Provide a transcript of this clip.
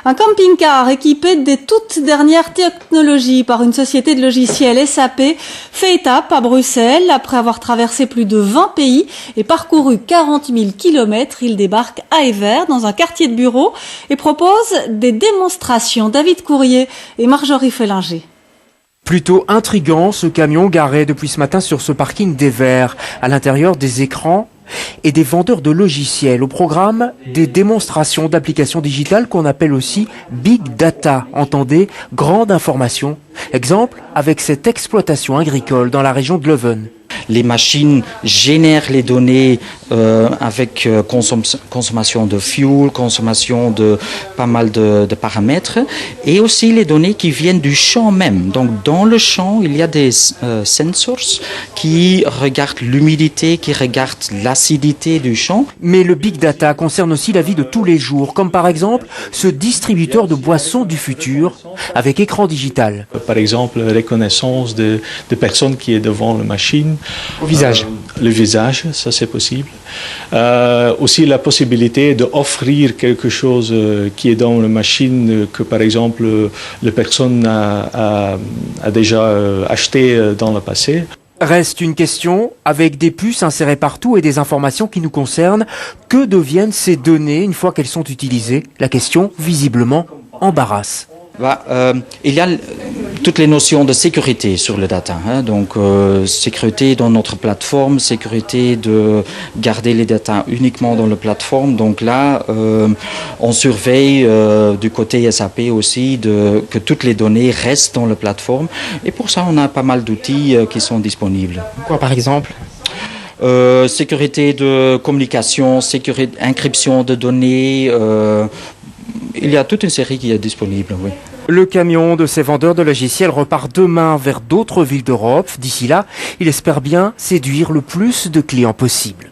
Un camping-car équipé des toutes dernières technologies par une société de logiciels SAP fait étape à Bruxelles. Après avoir traversé plus de 20 pays et parcouru 40 000 kilomètres, il débarque à Evere dans un quartier de bureaux et propose des démonstrations. David Courrier et Marjorie Fellinger. Plutôt intriguant, ce camion garé depuis ce matin sur ce parking d'Evere. À l'intérieur, des écrans et des vendeurs de logiciels. Au programme, des démonstrations d'applications digitales qu'on appelle aussi Big Data. Entendez, grande information. Exemple, avec cette exploitation agricole dans la région de Leuven. Les machines génèrent les données avec consommation de fuel, consommation de pas mal de paramètres, et aussi les données qui viennent du champ même. Donc dans le champ, il y a des sensors qui regardent l'humidité, qui regardent l'acidité du champ. Mais le Big Data concerne aussi la vie de tous les jours, comme par exemple ce distributeur de boissons du futur avec écran digital. Par exemple, reconnaissance de personnes qui est devant la machine. Au visage. Le visage, ça c'est possible. Aussi la possibilité d'offrir quelque chose qui est dans la machine que par exemple la personne a déjà acheté dans le passé. Reste une question, avec des puces insérées partout et des informations qui nous concernent, que deviennent ces données une fois qu'elles sont utilisées? La question, visiblement, embarrasse. Il y a toutes les notions de sécurité sur le data. Donc, sécurité dans notre plateforme, sécurité de garder les data uniquement dans la plateforme. Donc là, on surveille du côté SAP aussi que toutes les données restent dans la plateforme. Et pour ça, on a pas mal d'outils qui sont disponibles. Quoi, par exemple ? Sécurité de communication, encryption de données. Il y a toute une série qui est disponible, oui. Le camion de ces vendeurs de logiciels repart demain vers d'autres villes d'Europe. D'ici là, il espère bien séduire le plus de clients possible.